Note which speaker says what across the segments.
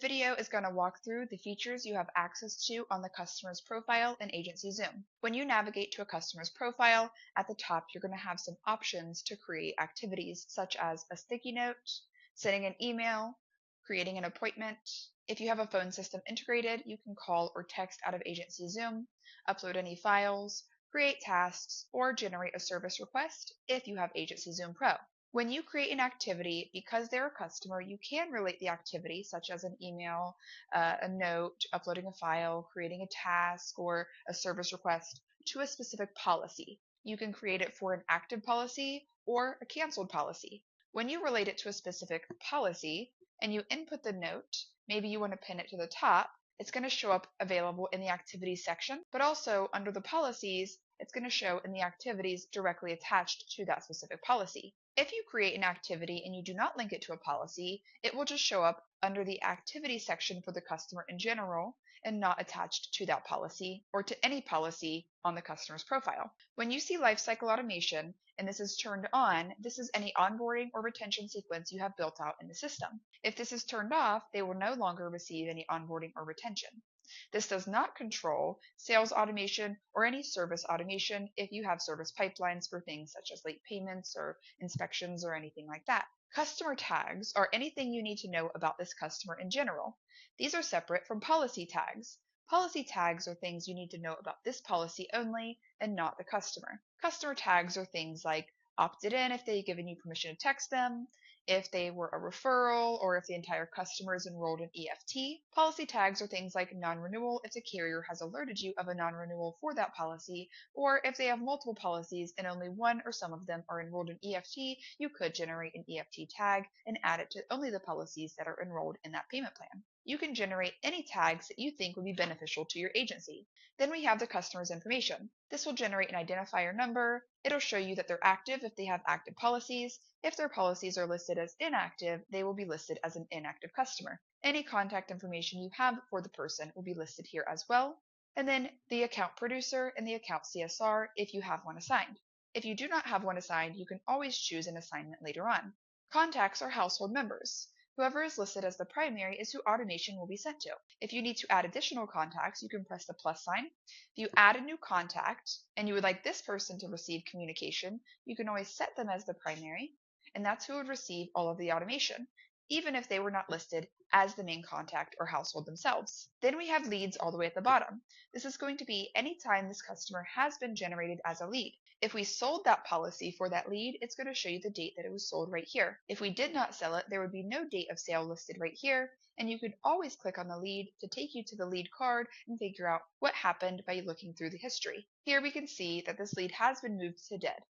Speaker 1: video is going to walk through the features you have access to on the customer's profile in AgencyZoom. When you navigate to a customer's profile, at the top you're going to have some options to create activities such as a sticky note, sending an email, creating an appointment. If you have a phone system integrated, you can call or text out of AgencyZoom, upload any files, create tasks, or generate a service request if you have AgencyZoom Pro. When you create an activity, because they're a customer, you can relate the activity, such as an email, a note, uploading a file, creating a task, or a service request, to a specific policy. You can create it for an active policy or a canceled policy. When you relate it to a specific policy and you input the note, maybe you want to pin it to the top, it's going to show up available in the activities section, but also under the policies, it's going to show in the activities directly attached to that specific policy. If you create an activity and you do not link it to a policy, it will just show up under the activity section for the customer in general and not attached to that policy or to any policy on the customer's profile. When you see lifecycle automation and this is turned on, this is any onboarding or retention sequence you have built out in the system. If this is turned off, they will no longer receive any onboarding or retention. This does not control sales automation or any service automation if you have service pipelines for things such as late payments or inspections or anything like that. Customer tags are anything you need to know about this customer in general. These are separate from policy tags. Policy tags are things you need to know about this policy only and not the customer. Customer tags are things like opted in if they've given you permission to text them, if they were a referral, or if the entire customer is enrolled in EFT. Policy tags are things like non-renewal if the carrier has alerted you of a non-renewal for that policy, or if they have multiple policies and only one or some of them are enrolled in EFT, you could generate an EFT tag and add it to only the policies that are enrolled in that payment plan. You can generate any tags that you think would be beneficial to your agency. Then we have the customer's information. This will generate an identifier number. It'll show you that they're active if they have active policies. If their policies are listed as inactive, they will be listed as an inactive customer. Any contact information you have for the person will be listed here as well. And then the account producer and the account CSR if you have one assigned. If you do not have one assigned, you can always choose an assignment later on. Contacts are household members. Whoever is listed as the primary is who automation will be sent to. If you need to add additional contacts, you can press the plus sign. If you add a new contact and you would like this person to receive communication, you can always set them as the primary, and that's who would receive all of the automation, even if they were not listed as the main contact or household themselves. Then we have leads all the way at the bottom. This is going to be any time this customer has been generated as a lead. If we sold that policy for that lead, it's going to show you the date that it was sold right here. If we did not sell it, there would be no date of sale listed right here, and you could always click on the lead to take you to the lead card and figure out what happened by looking through the history. Here we can see that this lead has been moved to dead.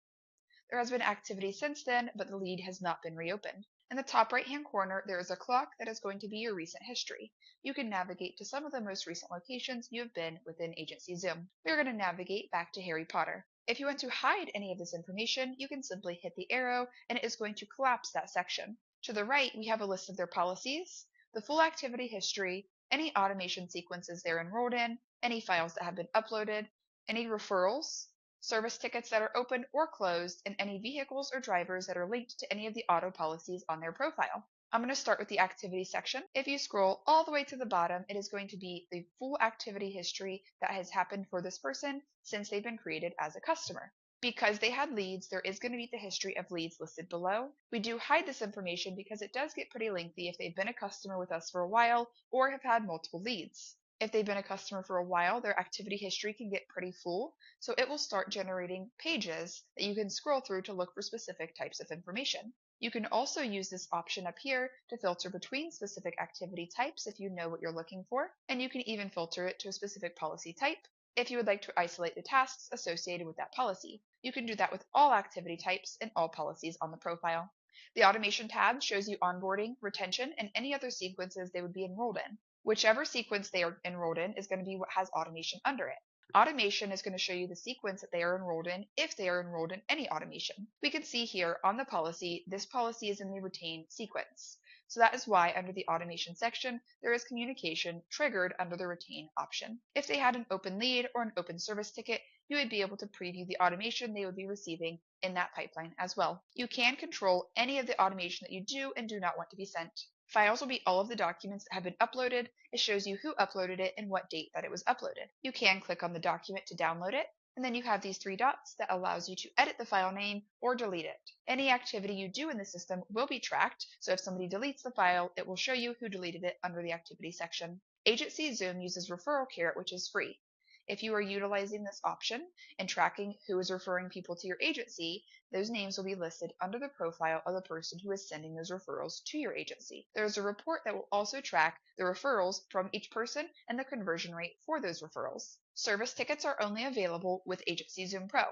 Speaker 1: There has been activity since then, but the lead has not been reopened. In the top right-hand corner, there is a clock that is going to be your recent history. You can navigate to some of the most recent locations you have been within AgencyZoom. We are going to navigate back to Harry Potter. If you want to hide any of this information, you can simply hit the arrow and it is going to collapse that section. To the right, we have a list of their policies, the full activity history, any automation sequences they're enrolled in, any files that have been uploaded, any referrals, service tickets that are open or closed, and any vehicles or drivers that are linked to any of the auto policies on their profile. I'm going to start with the activity section. If you scroll all the way to the bottom, it is going to be the full activity history that has happened for this person since they've been created as a customer. Because they had leads, there is going to be the history of leads listed below. We do hide this information because it does get pretty lengthy if they've been a customer with us for a while or have had multiple leads. If they've been a customer for a while, their activity history can get pretty full, so it will start generating pages that you can scroll through to look for specific types of information. You can also use this option up here to filter between specific activity types if you know what you're looking for, and you can even filter it to a specific policy type if you would like to isolate the tasks associated with that policy. You can do that with all activity types and all policies on the profile. The automation tab shows you onboarding, retention, and any other sequences they would be enrolled in. Whichever sequence they are enrolled in is going to be what has automation under it. Automation is going to show you the sequence that they are enrolled in if they are enrolled in any automation. We can see here on the policy, this policy is in the retain sequence. So that is why under the automation section, there is communication triggered under the retain option. If they had an open lead or an open service ticket, you would be able to preview the automation they would be receiving in that pipeline as well. You can control any of the automation that you do and do not want to be sent. Files will be all of the documents that have been uploaded. It shows you who uploaded it and what date that it was uploaded. You can click on the document to download it, and then you have these three dots that allows you to edit the file name or delete it. Any activity you do in the system will be tracked, so if somebody deletes the file, it will show you who deleted it under the activity section. AgencyZoom uses Referral Carrot, which is free. If you are utilizing this option and tracking who is referring people to your agency, those names will be listed under the profile of the person who is sending those referrals to your agency. There's a report that will also track the referrals from each person and the conversion rate for those referrals. Service tickets are only available with AgencyZoom Pro.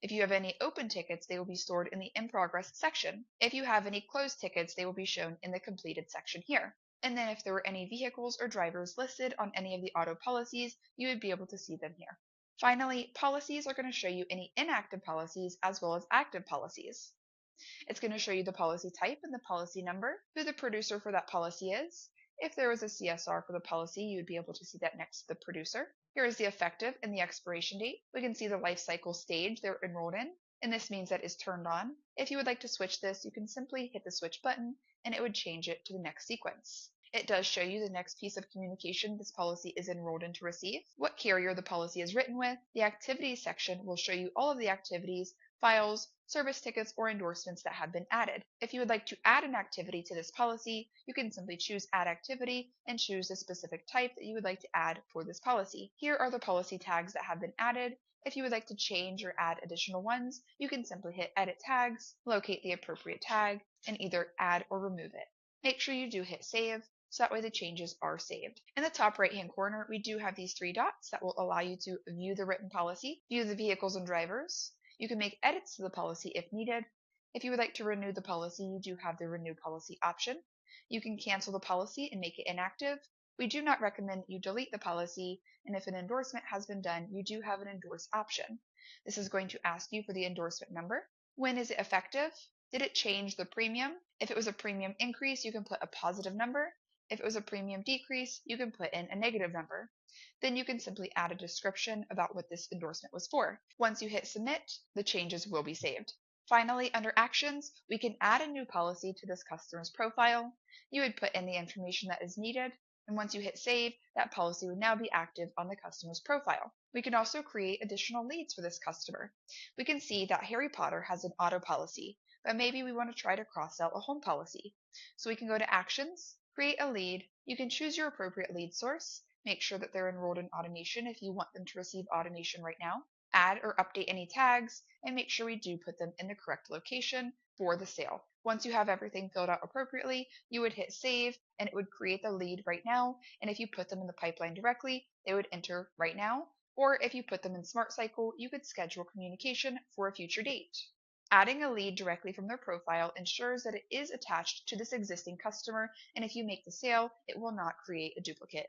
Speaker 1: If you have any open tickets, they will be stored in the In Progress section. If you have any closed tickets, they will be shown in the Completed section here. And then if there were any vehicles or drivers listed on any of the auto policies, you would be able to see them here. Finally, policies are going to show you any inactive policies as well as active policies. It's going to show you the policy type and the policy number, who the producer for that policy is. If there was a CSR for the policy, you would be able to see that next to the producer. Here is the effective and the expiration date. We can see the life cycle stage they're enrolled in, and this means that is turned on. If you would like to switch this, you can simply hit the switch button and it would change it to the next sequence. It does show you the next piece of communication this policy is enrolled in to receive, what carrier the policy is written with. The activities section will show you all of the activities, files, service tickets, or endorsements that have been added. If you would like to add an activity to this policy, you can simply choose Add Activity and choose the specific type that you would like to add for this policy. Here are the policy tags that have been added. If you would like to change or add additional ones, you can simply hit Edit Tags, locate the appropriate tag, and either add or remove it. Make sure you do hit Save, so that way the changes are saved. In the top right hand corner, we do have these three dots that will allow you to view the written policy, view the vehicles and drivers. You can make edits to the policy if needed. If you would like to renew the policy, you do have the Renew Policy option. You can cancel the policy and make it inactive. We do not recommend you delete the policy, and if an endorsement has been done, you do have an Endorse option. This is going to ask you for the endorsement number. When is it effective? Did it change the premium? If it was a premium increase, you can put a positive number. If it was a premium decrease, you can put in a negative number. Then you can simply add a description about what this endorsement was for. Once you hit Submit, the changes will be saved. Finally, under Actions, we can add a new policy to this customer's profile. You would put in the information that is needed, and once you hit Save, that policy would now be active on the customer's profile. We can also create additional leads for this customer. We can see that Harry Potter has an auto policy, but maybe we want to try to cross-sell a home policy. So we can go to Actions, create a lead. You can choose your appropriate lead source. Make sure that they're enrolled in automation if you want them to receive automation right now. Add or update any tags, and make sure we do put them in the correct location for the sale. Once you have everything filled out appropriately, you would hit Save, and it would create the lead right now. And if you put them in the pipeline directly, they would enter right now. Or if you put them in Smart Cycle, you could schedule communication for a future date. Adding a lead directly from their profile ensures that it is attached to this existing customer, and if you make the sale, it will not create a duplicate.